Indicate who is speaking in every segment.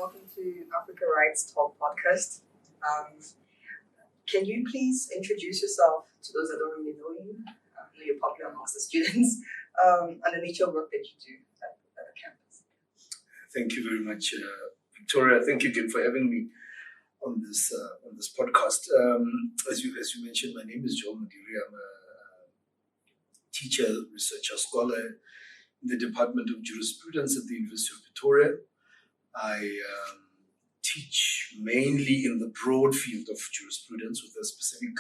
Speaker 1: welcome to Africa Rights Talk podcast. Can you please introduce yourself to those that don't really know you? I know you're popular amongst the students, and the nature of work that you do at the campus.
Speaker 2: Thank you very much, Victoria. Thank you again for having me on this podcast. As you mentioned, my name is Joel Modiri. I'm a teacher, researcher, scholar in the Department of Jurisprudence at the University of Pretoria. I teach mainly in the broad field of jurisprudence with a specific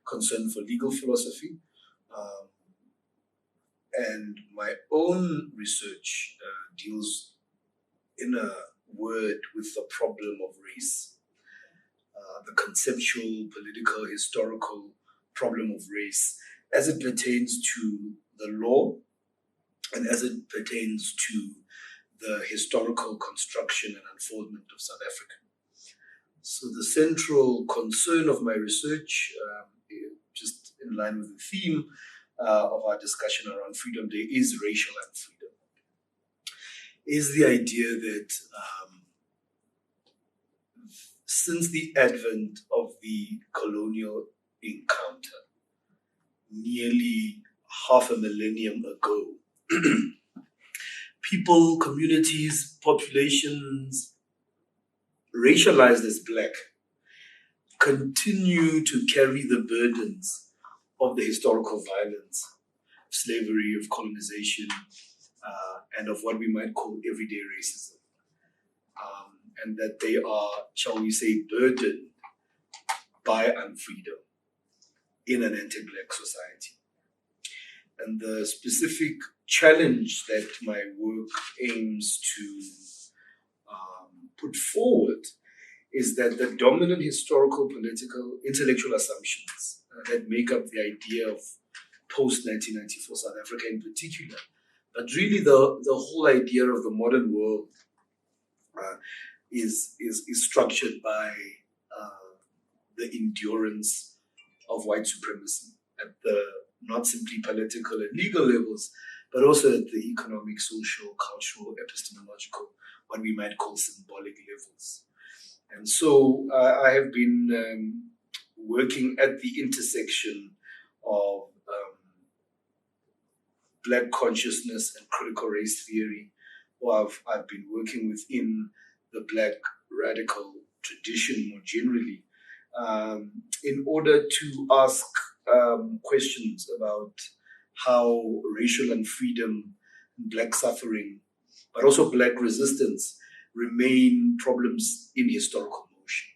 Speaker 2: concern for legal philosophy. And my own research deals, in a word, with the problem of race, the conceptual, political, historical problem of race as it pertains to the law and as it pertains to the historical construction and unfoldment of South Africa. So the central concern of my research, just in line with the theme of our discussion around Freedom Day, is racial unfreedom. Is the idea that since the advent of the colonial encounter, nearly half a millennium ago, people, communities, populations racialized as Black continue to carry the burdens of the historical violence, of slavery, of colonization, and of what we might call everyday racism. And that they are, shall we say, burdened by unfreedom in an anti-Black society. And the specific challenge that my work aims to put forward is that the dominant historical, political, intellectual assumptions that make up the idea of post-1994 South Africa in particular, but really the whole idea of the modern world is structured by the endurance of white supremacy at the not simply political and legal levels, but also at the economic, social, cultural, epistemological, what we might call symbolic levels. And so I have been working at the intersection of Black consciousness and critical race theory, or I've been working within the Black radical tradition more generally, in order to ask questions about how racial unfreedom, Black suffering, but also Black resistance remain problems in historical motion.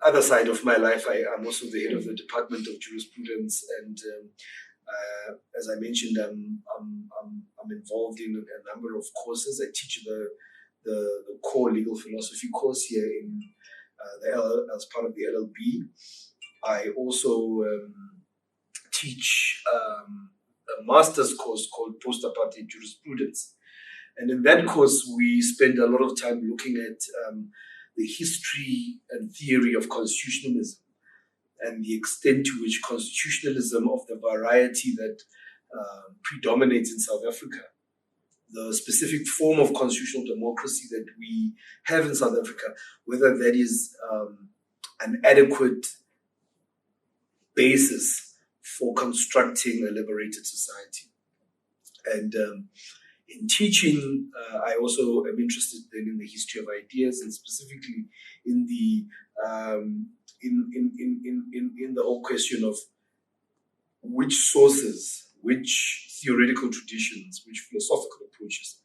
Speaker 2: Other side of my life, I'm also the head of the Department of Jurisprudence, and as I mentioned, I'm involved in a number of courses. I teach the core legal philosophy course here in as part of the LLB. I also teach a master's course called post-apartheid jurisprudence. And in that course, we spend a lot of time looking at the history and theory of constitutionalism and the extent to which constitutionalism of the variety that predominates in South Africa, the specific form of constitutional democracy that we have in South Africa, whether that is an adequate basis for constructing a liberated society. And in teaching, I also am interested then in the history of ideas, and specifically in the in the whole question of which sources, which theoretical traditions, which philosophical approaches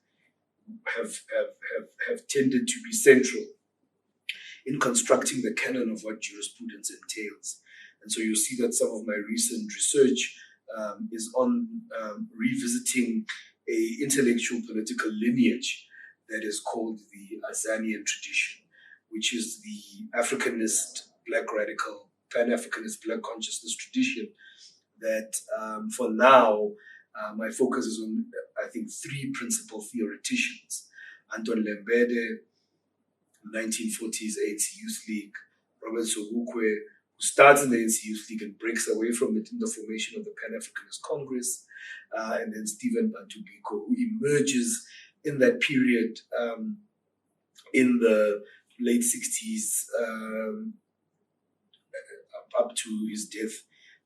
Speaker 2: have tended to be central in constructing the canon of what jurisprudence entails. And so you'll see that some of my recent research is on revisiting a intellectual political lineage that is called the Azanian tradition, which is the Africanist, Black radical, Pan-Africanist, Black consciousness tradition that for now, my focus is on, I think, three principal theoreticians: Anton Lembede, 1940s ANC Youth League; Robert Sobukwe, who starts in the ANC Youth League and breaks away from it in the formation of the Pan-Africanist Congress; and then Stephen Bantubiko, who emerges in that period in the late 60s up to his death,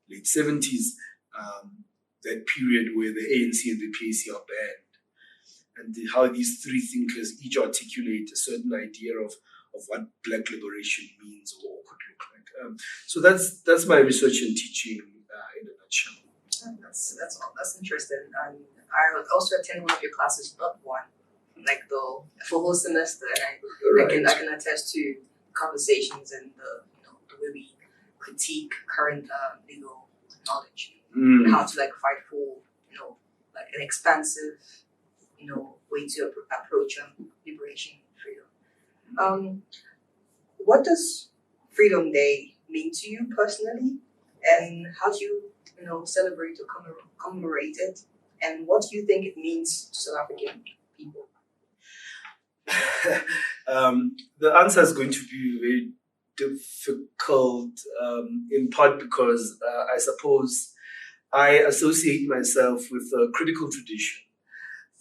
Speaker 2: late 70s, that period where the ANC and the PAC are banned, and how these three thinkers each articulate a certain idea of what Black liberation means or could look like. So that's my research and teaching in a nutshell.
Speaker 1: That's interesting. And I also attend one of your classes, not one, like the whole semester, and I can attest to conversations and the way we critique current legal knowledge, and how to like fight for like an expansive way to approach liberation and freedom. What does Freedom Day mean to you personally, and how do you celebrate or commemorate it, and what do you think it means to South African people?
Speaker 2: The answer is going to be very difficult, in part because I suppose I associate myself with a critical tradition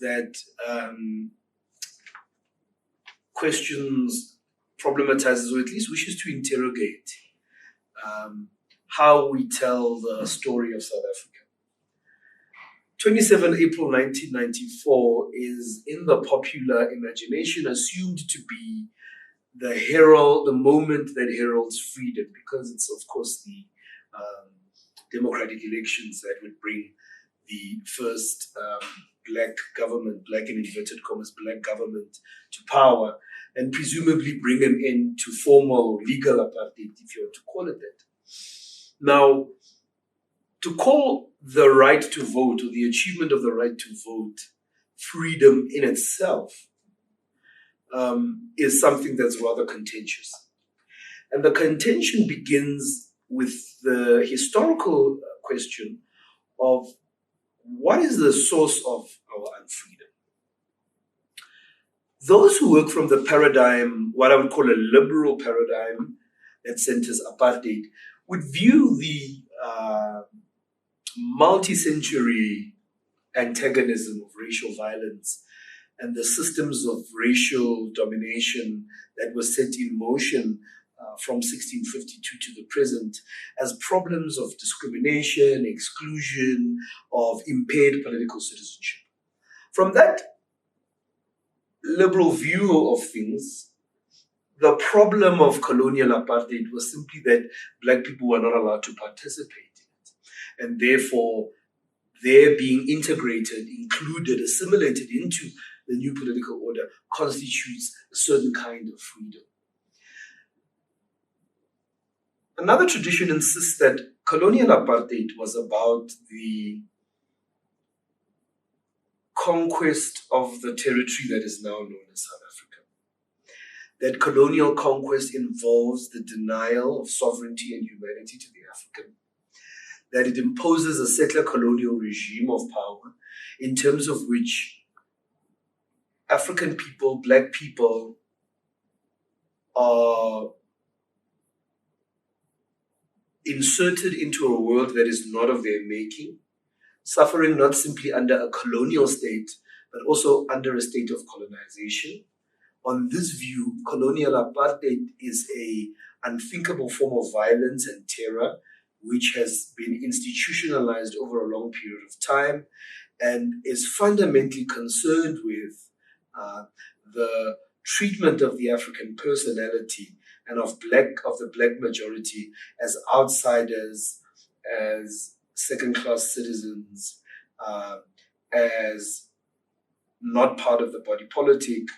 Speaker 2: that questions, problematizes, or at least wishes to interrogate how we tell the story of South Africa. 27 April 1994 is, in the popular imagination, assumed to be the moment that heralds freedom, because it's, of course, the democratic elections that would bring the first black government, black in inverted commas, black government to power, and presumably bring an end to formal or legal apartheid, if you want to call it that. Now, to call the right to vote or the achievement of the right to vote freedom in itself is something that's rather contentious. And the contention begins with the historical question of what is the source of our unfreedom? Those who work from the paradigm, what I would call a liberal paradigm that centers apartheid, would view the multi-century antagonism of racial violence and the systems of racial domination that was set in motion from 1652 to the present as problems of discrimination, exclusion, of impaired political citizenship. From that liberal view of things, the problem of colonial apartheid was simply that black people were not allowed to participate in it. And therefore, their being integrated, included, assimilated into the new political order constitutes a certain kind of freedom. Another tradition insists that colonial apartheid was about the conquest of the territory that is now known as South Africa. That colonial conquest involves the denial of sovereignty and humanity to the African. That it imposes a settler colonial regime of power in terms of which African people, black people, are inserted into a world that is not of their making, suffering not simply under a colonial state, but also under a state of colonization. On this view, colonial apartheid is an unthinkable form of violence and terror, which has been institutionalized over a long period of time and is fundamentally concerned with the treatment of the African personality and of the black majority as outsiders, as second-class citizens, as not part of the body politic,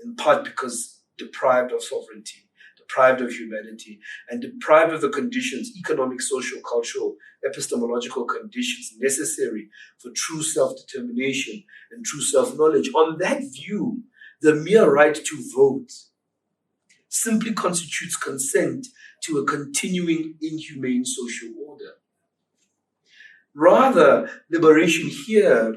Speaker 2: in part because deprived of sovereignty, deprived of humanity, and deprived of the conditions, economic, social, cultural, epistemological conditions necessary for true self-determination and true self-knowledge. On that view, the mere right to vote simply constitutes consent to a continuing inhumane social order. Rather, liberation here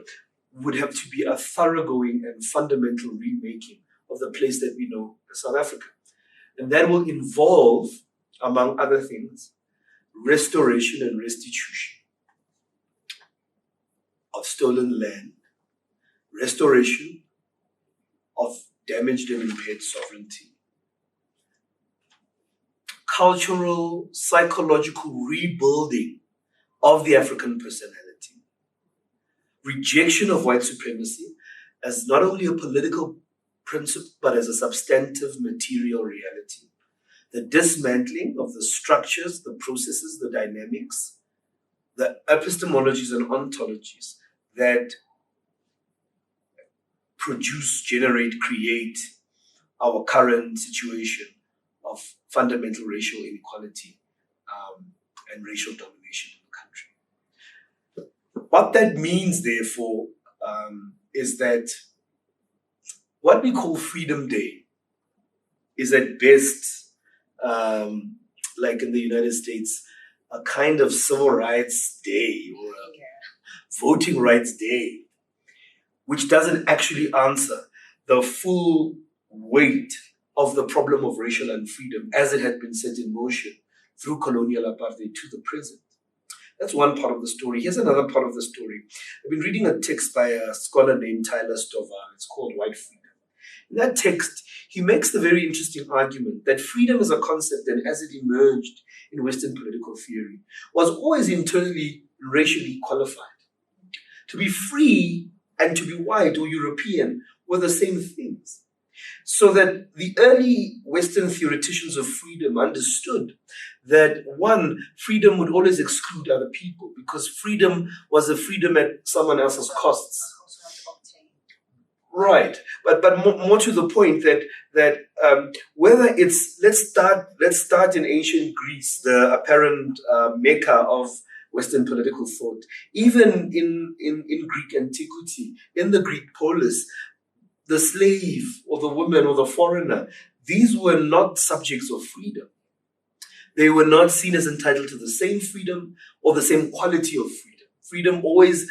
Speaker 2: would have to be a thoroughgoing and fundamental remaking of the place that we know as South Africa. And that will involve, among other things, restoration and restitution of stolen land, restoration of damaged and impaired sovereignty. Cultural, psychological rebuilding of the African personality. Rejection of white supremacy as not only a political principle, but as a substantive material reality. The dismantling of the structures, the processes, the dynamics, the epistemologies and ontologies that produce, generate, create our current situation of fundamental racial inequality and racial domination in the country. What that means, therefore, is that what we call Freedom Day is at best, like in the United States, a kind of civil rights day or a voting rights day, which doesn't actually answer the full weight of the problem of racial unfreedom as it had been set in motion through colonial apartheid to the present. That's one part of the story. Here's another part of the story. I've been reading a text by a scholar named Tyler Stovall. It's called White Freedom. In that text, he makes the very interesting argument that freedom as a concept, and as it emerged in Western political theory, was always internally racially qualified. To be free and to be white or European were the same things. So that the early Western theoreticians of freedom understood that, one, freedom would always exclude other people because freedom was a freedom at someone else's costs. Right, but more to the point that whether it's let's start in ancient Greece, the apparent mecca of Western political thought, even in Greek antiquity, in the Greek polis, the slave or the woman or the foreigner, these were not subjects of freedom. They were not seen as entitled to the same freedom or the same quality of freedom. Freedom always,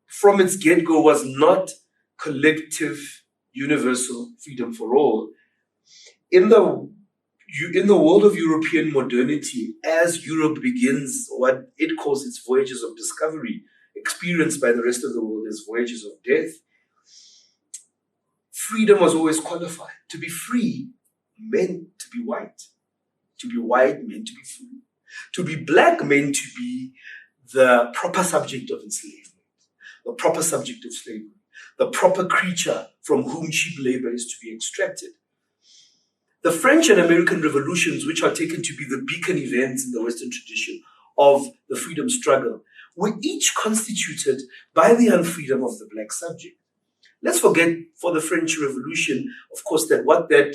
Speaker 2: from its get-go, was not collective, universal freedom for all. In the world of European modernity, as Europe begins what it calls its voyages of discovery, experienced by the rest of the world as voyages of death, freedom was always qualified. To be free meant to be white. To be white meant to be free. To be black meant to be the proper subject of enslavement, the proper subject of slavery, the proper creature from whom cheap labor is to be extracted. The French and American revolutions, which are taken to be the beacon events in the Western tradition of the freedom struggle, were each constituted by the unfreedom of the black subject. Let's forget for the French Revolution, of course, that what that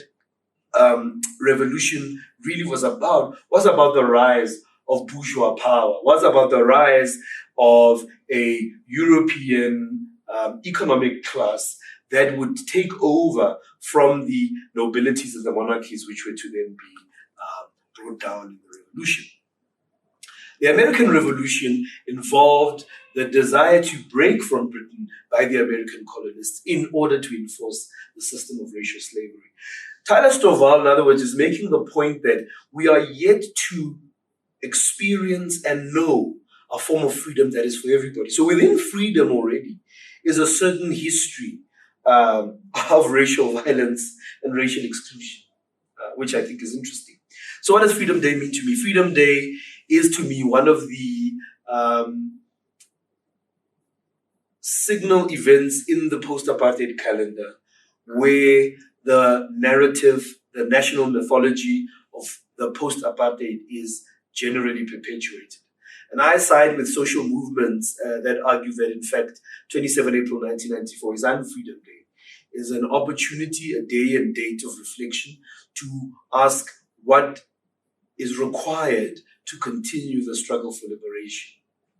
Speaker 2: revolution really was about the rise of bourgeois power, was about the rise of a European economic class that would take over from the nobilities and the monarchies, which were to then be brought down in the revolution. The American Revolution involved the desire to break from Britain by the American colonists in order to enforce the system of racial slavery. Tyler Stovall, in other words, is making the point that we are yet to experience and know a form of freedom that is for everybody. So within freedom already is a certain history of racial violence and racial exclusion, which I think is interesting. So what does Freedom Day mean to me? Freedom Day is to me one of the signal events in the post-apartheid calendar where the narrative, the national mythology of the post-apartheid is generally perpetuated. And I side with social movements that argue that, in fact, 27 April 1994 is Unfreedom Day, is an opportunity, a day and date of reflection to ask what is required to continue the struggle for liberation,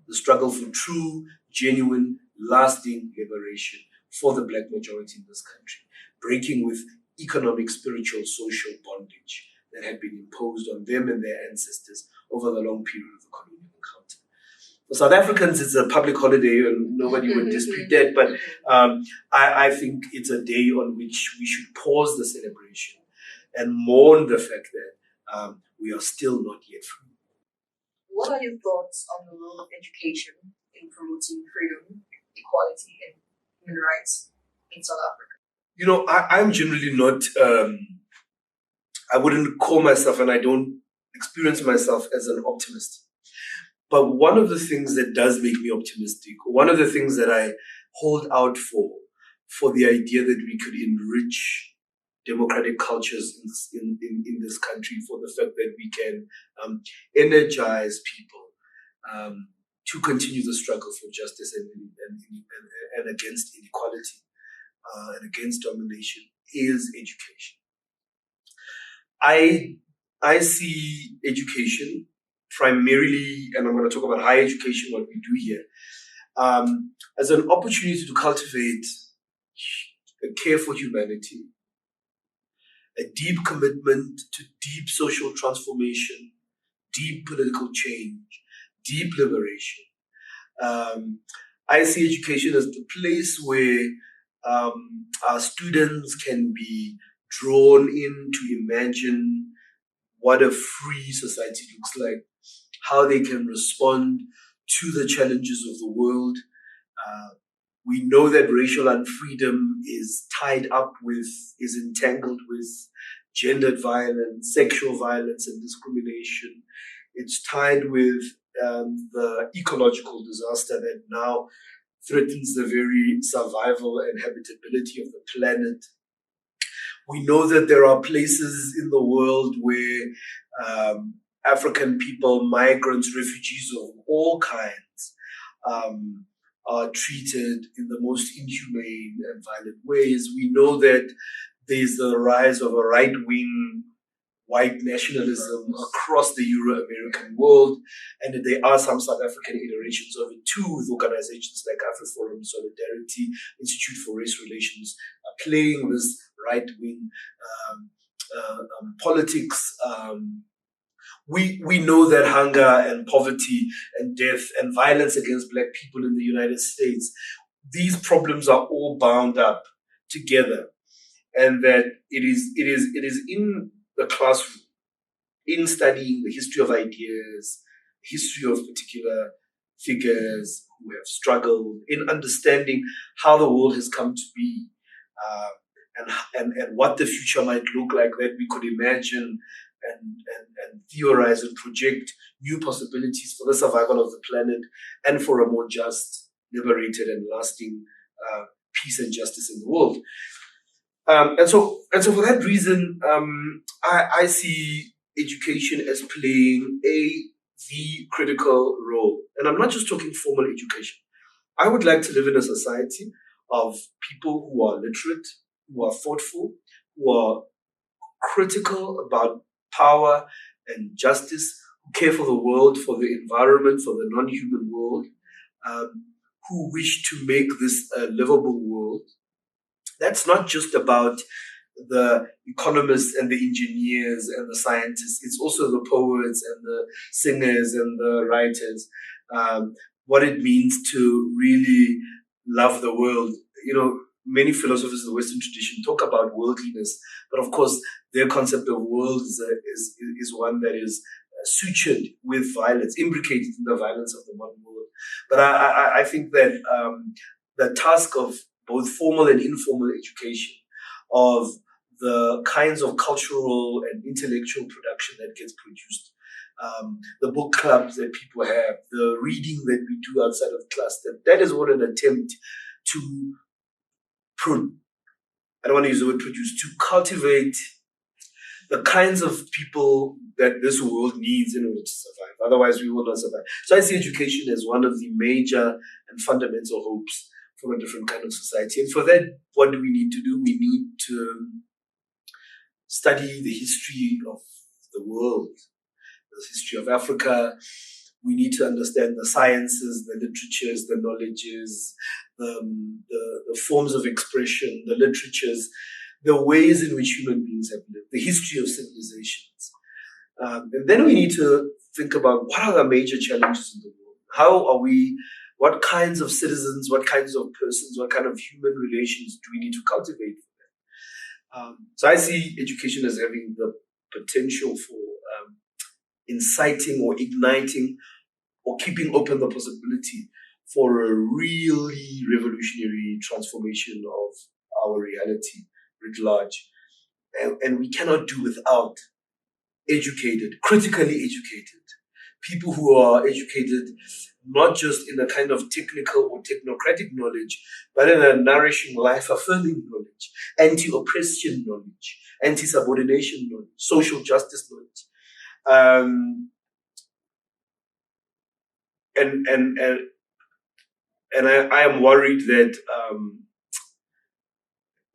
Speaker 2: the struggle for true, genuine, lasting liberation for the black majority in this country, breaking with economic, spiritual, social bondage that had been imposed on them and their ancestors over the long period of the colonial encounter. For South Africans, it's a public holiday and nobody would dispute that, but I think it's a day on which we should pause the celebration and mourn the fact that we are still not yet free.
Speaker 1: What are your thoughts on the role of education in promoting freedom, equality, and human rights in South Africa?
Speaker 2: I'm generally not, I wouldn't call myself, and I don't experience myself as an optimist. But one of the things that does make me optimistic, one of the things that I hold out for the idea that we could enrich democratic cultures in this country, for the fact that we can energize people to continue the struggle for justice and against inequality and against domination, is education. I see education primarily, and I'm going to talk about higher education, what we do here, as an opportunity to cultivate a care for humanity, a deep commitment to deep social transformation, deep political change, deep liberation. I see education as the place where our students can be drawn in to imagine what a free society looks like, how they can respond to the challenges of the world. We know that racial unfreedom is entangled with gendered violence, sexual violence, and discrimination. It's tied with the ecological disaster that now threatens the very survival and habitability of the planet. We know that there are places in the world where African people, migrants, refugees of all kinds, are treated in the most inhumane and violent ways. We know that there's the rise of a right-wing white nationalism across the Euro-American world, and that there are some South African iterations of it too, with organizations like AfriForum, Solidarity, Institute for Race Relations, playing this right-wing politics. We know that hunger and poverty and death and violence against Black people in the United States, these problems are all bound up together, and that it is in the classroom, in studying the history of ideas, history of particular figures who have struggled, in understanding how the world has come to be, and what the future might look like, that we could imagine and theorize and project new possibilities for the survival of the planet and for a more just, liberated, and lasting peace and justice in the world. And so for that reason, I see education as playing the critical role. And I'm not just talking formal education. I would like to live in a society of people who are literate, who are thoughtful, who are critical about power and justice, who care for the world, for the environment, for the non-human world, who wish to make this a livable world. That's not just about the economists and the engineers and the scientists. It's also the poets and the singers and the writers. What it means to really love the world. Many philosophers of the Western tradition talk about worldliness, but of course, their concept of world is one that is sutured with violence, imbricated in the violence of the modern world. But I think that the task of both formal and informal education, of the kinds of cultural and intellectual production that gets produced, the book clubs that people have, the reading that we do outside of class, that is what an attempt to I don't want to use the word produce, to cultivate the kinds of people that this world needs in order to survive. Otherwise, we will not survive. So I see education as one of the major and fundamental hopes for a different kind of society. And for that, what do we need to do? We need to study the history of the world, the history of Africa. We need to understand the sciences, the literatures, the knowledges, the forms of expression, the literatures, the ways in which human beings have lived, the history of civilizations. And then we need to think about what are the major challenges in the world? What kinds of citizens, what kinds of persons, what kind of human relations do we need to cultivate for that? So I see education as having the potential for inciting or igniting or keeping open the possibility for a really revolutionary transformation of our reality writ large. And we cannot do without educated, critically educated, people who are educated not just in a kind of technical or technocratic knowledge, but in a nourishing, life-affirming knowledge, anti-oppression knowledge, anti-subordination knowledge, social justice knowledge. And I am worried that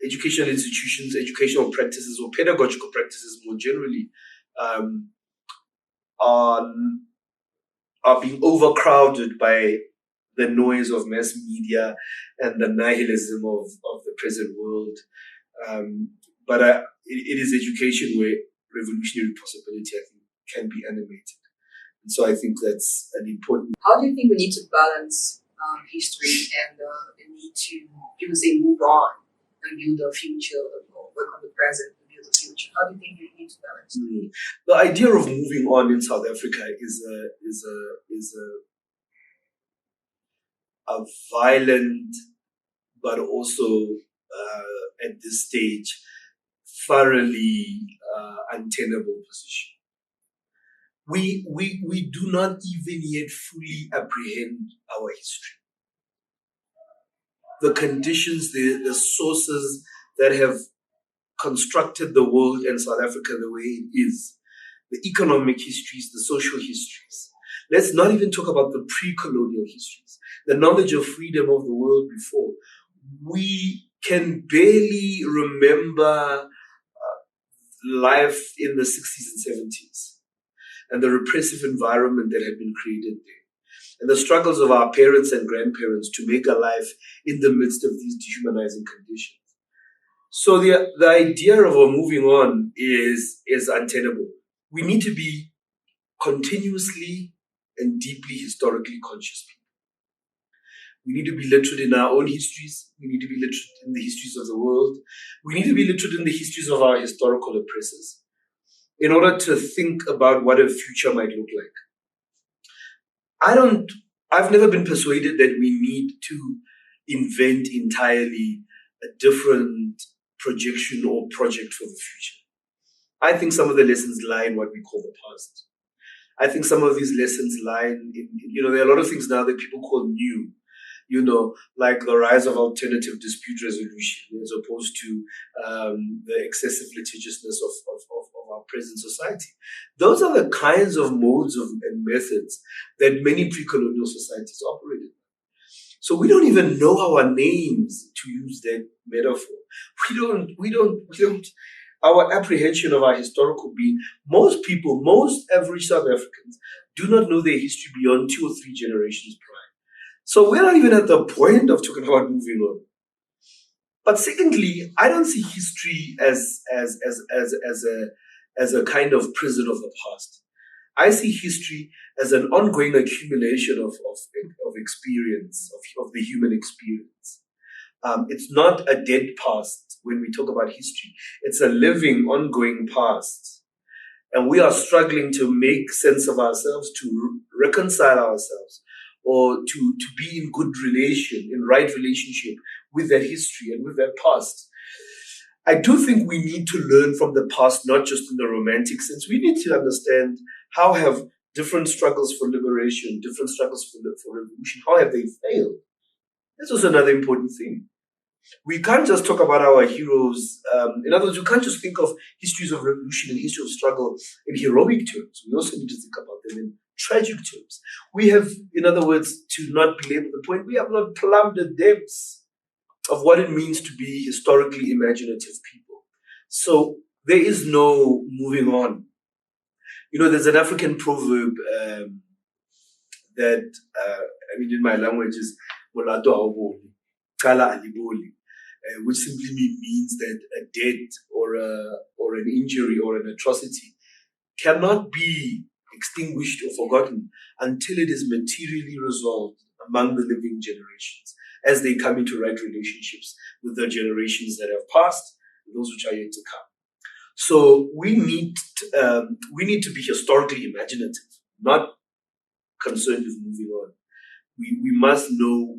Speaker 2: educational institutions, educational practices, or pedagogical practices more generally are being overcrowded by the noise of mass media and the nihilism of the present world. But it is education where revolutionary possibility, I think, can be animated. And so I think that's an important...
Speaker 1: How do you think we need to balance history and the need to, people say, move on and build the future, or work on the present and build the future? How do you think we need to balance?
Speaker 2: The idea of moving on in South Africa is a violent, but also at this stage thoroughly untenable position. We do not even yet fully apprehend our history. The conditions, the sources that have constructed the world and South Africa the way it is, the economic histories, the social histories. Let's not even talk about the pre-colonial histories, the knowledge of freedom of the world before. We can barely remember life in the 60s and 70s and the repressive environment that had been created there, and the struggles of our parents and grandparents to make a life in the midst of these dehumanizing conditions. So the idea of moving on is untenable. We need to be continuously and deeply historically conscious people. We need to be literate in our own histories. We need to be literate in the histories of the world. We need to be literate in the histories of our historical oppressors in order to think about what a future might look like. I've never been persuaded that we need to invent entirely a different projection or project for the future. I think some of the lessons lie in what we call the past. I think some of these lessons lie in, there are a lot of things now that people call new, like the rise of alternative dispute resolution as opposed to the excessive litigiousness of our present society. Those are the kinds of modes and methods that many pre-colonial societies operated. So we don't even know our names, to use that metaphor. We don't, our apprehension of our historical being, most average South Africans do not know their history beyond 2 or 3 generations prior. So we're not even at the point of talking about moving on. But secondly, I don't see history as a kind of prison of the past. I see history as an ongoing accumulation of experience, of the human experience. It's not a dead past when we talk about history. It's a living, ongoing past. And we are struggling to make sense of ourselves, to reconcile ourselves, or to be in good relation, in right relationship with that history and with that past. I do think we need to learn from the past, not just in the romantic sense. We need to understand how have different struggles for liberation, different struggles for revolution, how have they failed? That's also another important thing. We can't just talk about our heroes. In other words, you can't just think of histories of revolution and history of struggle in heroic terms. We also need to think about them in tragic terms. We have, in other words, to not belabor the point, we have not plumbed the depths of what it means to be historically imaginative people. So there is no moving on. There's an African proverb that, in my language is "Molato awuboni, qala aliboli," which simply means that a death or an injury or an atrocity cannot be extinguished or forgotten until it is materially resolved among the living generations as they come into right relationships with the generations that have passed and those which are yet to come. So we need to be historically imaginative, not concerned with moving on. We must know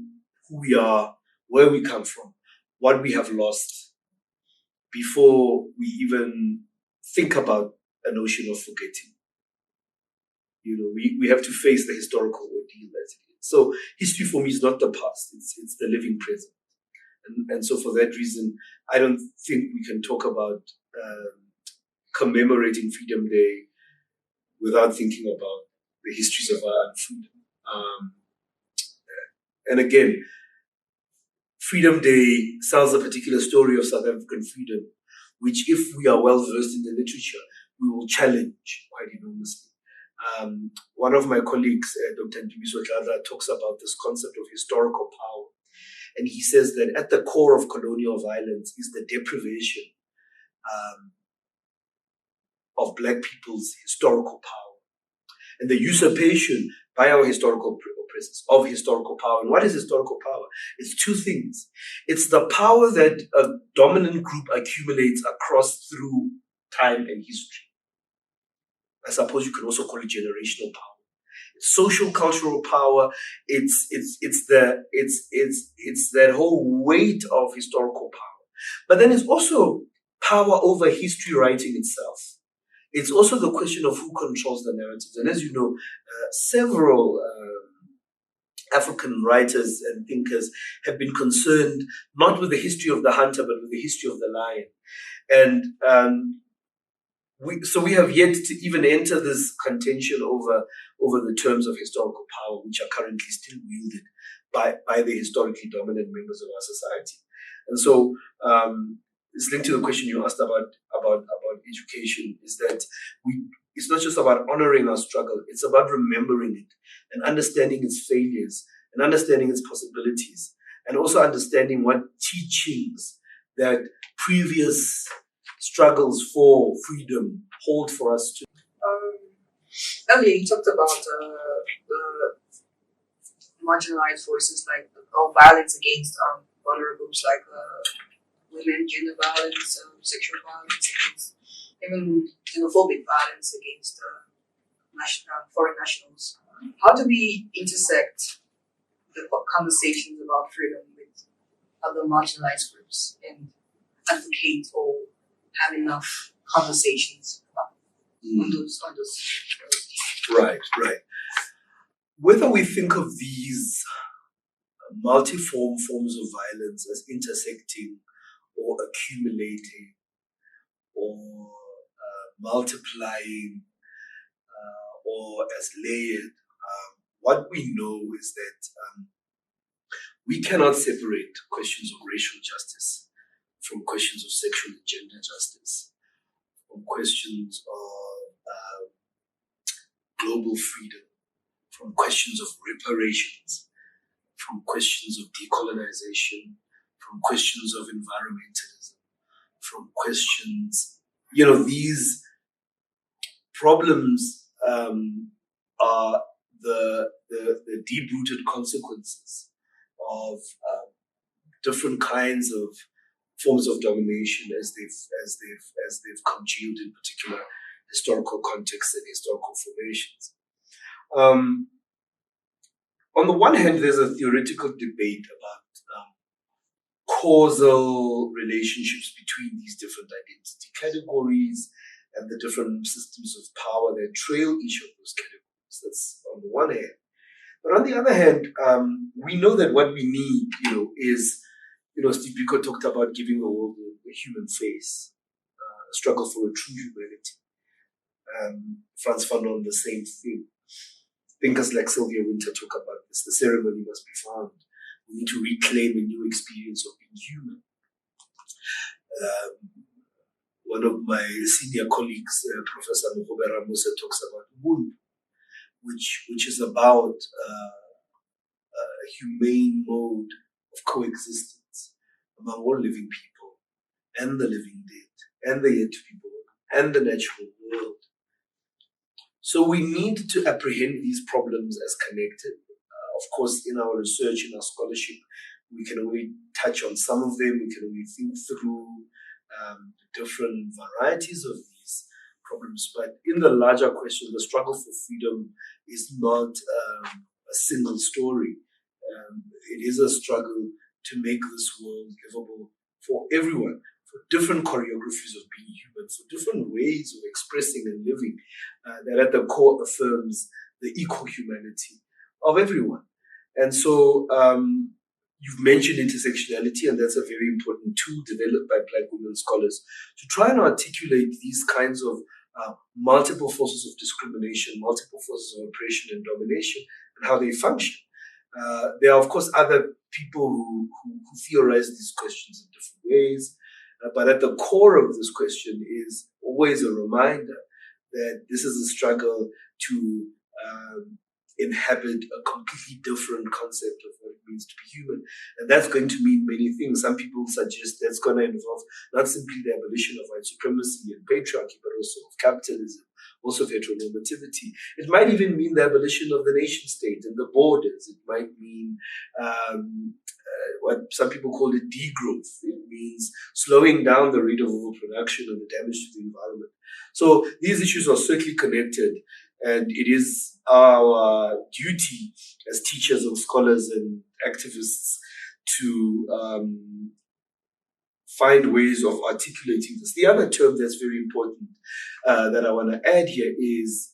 Speaker 2: who we are, where we come from, what we have lost before we even think about a notion of forgetting. We have to face the historical ordeal that it is. So history for me is not the past, it's the living present. And so for that reason, I don't think we can talk about commemorating Freedom Day without thinking about the histories of our freedom. And again, Freedom Day tells a particular story of South African freedom, which, if we are well versed in the literature, we will challenge quite enormously. One of my colleagues, Dr. Ndumiso Dladla, talks about this concept of historical power. And he says that at the core of colonial violence is the deprivation of Black people's historical power and the usurpation by our historical oppressors of historical power. And what is historical power? It's two things. It's the power that a dominant group accumulates through time and history. I suppose you can also call it generational power. It's social cultural power. It's that whole weight of historical power. But then it's also power over history writing itself. It's also the question of who controls the narratives. And as you know, several African writers and thinkers have been concerned not with the history of the hunter, but with the history of the lion. And we have yet to even enter this contention over the terms of historical power, which are currently still wielded by the historically dominant members of our society. And so it's linked to the question you asked about education, is that it's not just about honoring our struggle, it's about remembering it and understanding its failures and understanding its possibilities, and also understanding what teachings that previous struggles for freedom hold for us to.
Speaker 1: Earlier you talked about the marginalized voices, like violence against vulnerable groups like women, gender violence, sexual violence, against even xenophobic violence against foreign nationals. How do we intersect the conversations about freedom with other marginalized groups and advocate or have enough conversations about on those
Speaker 2: Right. Whether we think of these multiform forms of violence as intersecting or accumulating or multiplying or as layered, what we know is that we cannot separate questions of racial justice from questions of sexual and gender justice, from questions of global freedom, from questions of reparations, from questions of decolonization, from questions of environmentalism, from questions, these problems are the deep-rooted consequences of different kinds of forms of domination as they've congealed in particular historical contexts and historical formations. On the one hand, there's a theoretical debate about causal relationships between these different identity categories and the different systems of power that trail each of those categories. That's on the one hand. But on the other hand, we know that what we need, is, Steve Biko talked about giving the world a human face, a struggle for a true humanity. Frantz Fanon, the same thing. Thinkers like Sylvia Wynter talk about this. The ceremony must be found. We need to reclaim a new experience of being human. One of my senior colleagues, Professor Joel Modiri, talks about Ubuntu, which is about a humane mode of coexistence among all living people and the living dead and the yet to be born and the natural world. So we need to apprehend these problems as connected. Of course, in our research, in our scholarship, we can only touch on some of them. We can only think through different varieties of these problems. But in the larger question, the struggle for freedom is not a single story. It is a struggle to make this world livable for everyone, for different choreographies of being human, for different ways of expressing and living, that at the core affirms the equal humanity of everyone. And so you've mentioned intersectionality, and that's a very important tool developed by Black women scholars to try and articulate these kinds of multiple forces of discrimination, multiple forces of oppression and domination, and how they function. There are, of course, other people who theorize these questions in different ways, but at the core of this question is always a reminder that this is a struggle to inhabit a completely different concept of what it means to be human. And that's going to mean many things. Some people suggest that's going to involve not simply the abolition of white supremacy and patriarchy, but also of capitalism, also of heteronormativity. It might even mean the abolition of the nation state and the borders. It might mean what some people call it degrowth. It means slowing down the rate of overproduction and the damage to the environment. So these issues are certainly connected, and it is our duty as teachers and scholars and activists to find ways of articulating this. The other term that's very important that I want to add here is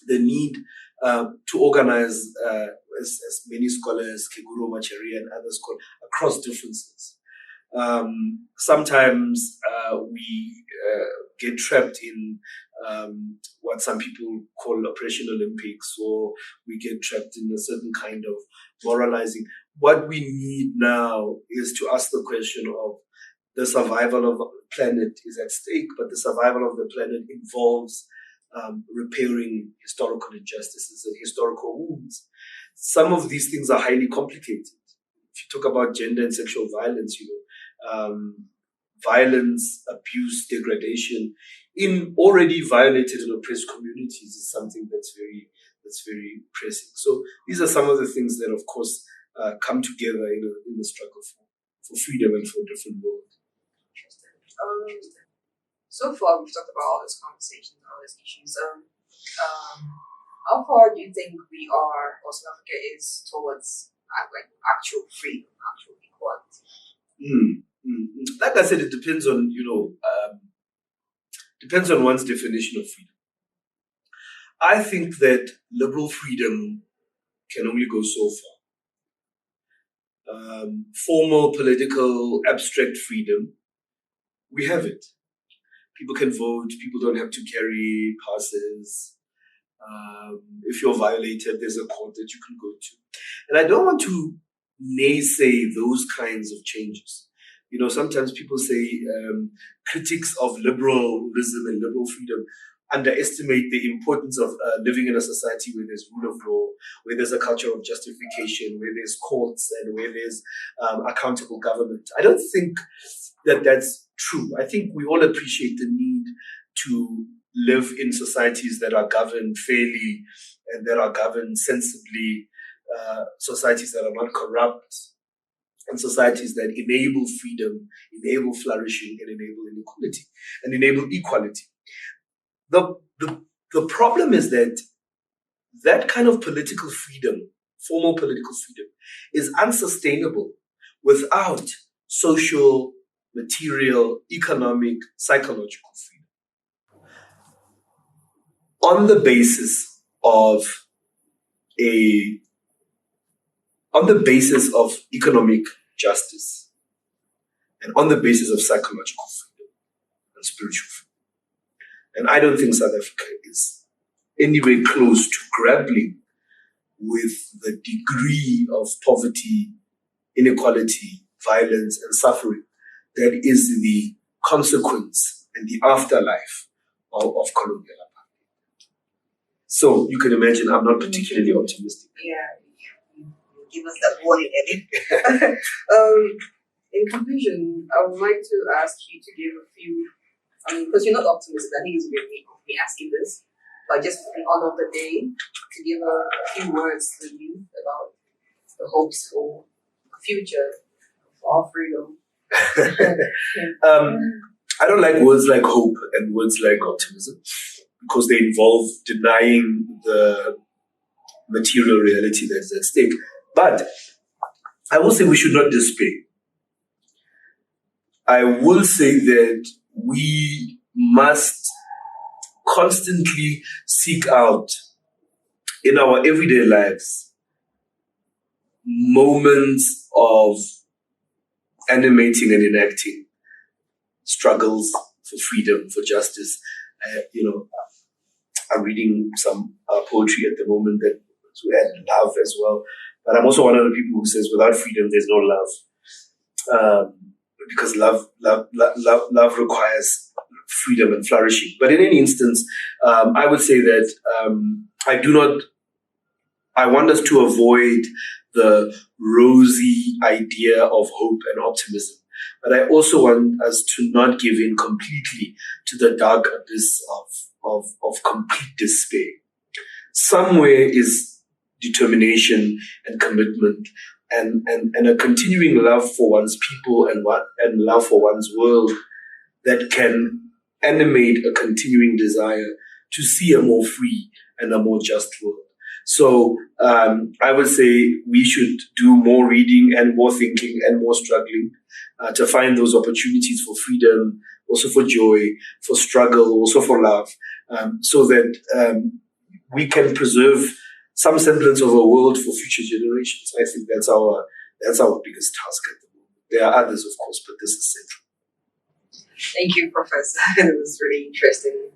Speaker 2: the need to organize, as many scholars, Keguro Macharia and others call, across differences. Sometimes we get trapped in what some people call oppression Olympics, or we get trapped in a certain kind of moralizing. What we need now is to ask the question of the survival of the planet is at stake, but the survival of the planet involves repairing historical injustices and historical wounds. Some of these things are highly complicated. If you talk about gender and sexual violence, violence, abuse, degradation in already violated and oppressed communities is something that's very pressing. So these are some of the things that, of course, come together in the struggle for freedom and for a different world.
Speaker 1: So far, we've talked about all this conversation, all these issues. How far do you think we are, or South Africa is, towards actual freedom, actual equality?
Speaker 2: Like I said, it depends on one's definition of freedom. I think that liberal freedom can only go so far. Formal, political, abstract freedom, we have it. People can vote. People don't have to carry passes. If you're violated, there's a court that you can go to. And I don't want to naysay those kinds of changes. Sometimes people say critics of liberalism and liberal freedom underestimate the importance of living in a society where there's rule of law, where there's a culture of justification, where there's courts, and where there's accountable government. I don't think that that's true. I think we all appreciate the need to live in societies that are governed fairly and that are governed sensibly, societies that are not corrupt, and societies that enable freedom, enable flourishing, and enable inequality, and enable equality. The problem is that kind of political freedom, formal political freedom, is unsustainable without social, material, economic, psychological freedom. On the basis of economic justice, and on the basis of psychological freedom and spiritual freedom. And I don't think South Africa is anywhere close to grappling with the degree of poverty, inequality, violence, and suffering that is the consequence and the afterlife of colonial apartheid. So you can imagine I'm not particularly optimistic.
Speaker 1: Yeah. Give us that warning, Eddie. In conclusion, I would like to ask you to give a few, because you're not optimistic, I think it's weird me asking this, but just in honor of the day, to give a few words to the youth about the hopes for the future, for our freedom.
Speaker 2: I don't like words like hope and words like optimism, because they involve denying the material reality that's at stake. But I will say we should not despair. I will say that we must constantly seek out in our everyday lives moments of animating and enacting struggles for freedom, for justice. I'm reading some poetry at the moment that to add love as well. But I'm also one of the people who says without freedom, there's no love. Because love requires freedom and flourishing. But in any instance, I would say that I want us to avoid the rosy idea of hope and optimism. But I also want us to not give in completely to the dark abyss of complete despair. Somewhere is determination and commitment and a continuing love for one's people and love for one's world that can animate a continuing desire to see a more free and a more just world. So I would say we should do more reading and more thinking and more struggling to find those opportunities for freedom, also for joy, for struggle, also for love, so that we can preserve some semblance of a world for future generations. I think that's our biggest task at the moment. There are others, of course, but this is central.
Speaker 1: Thank you, Professor. It was really interesting.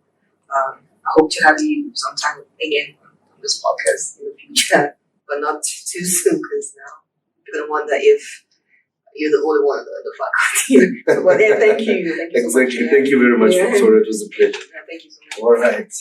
Speaker 1: I hope to have you sometime again on this podcast in the future, but not too soon, because now you're going to wonder if you're the only one on the faculty. But yeah, thank you. Thank you so much.
Speaker 2: Thank you very much, Professor. It was a pleasure.
Speaker 1: Yeah, thank you so much.
Speaker 2: All right.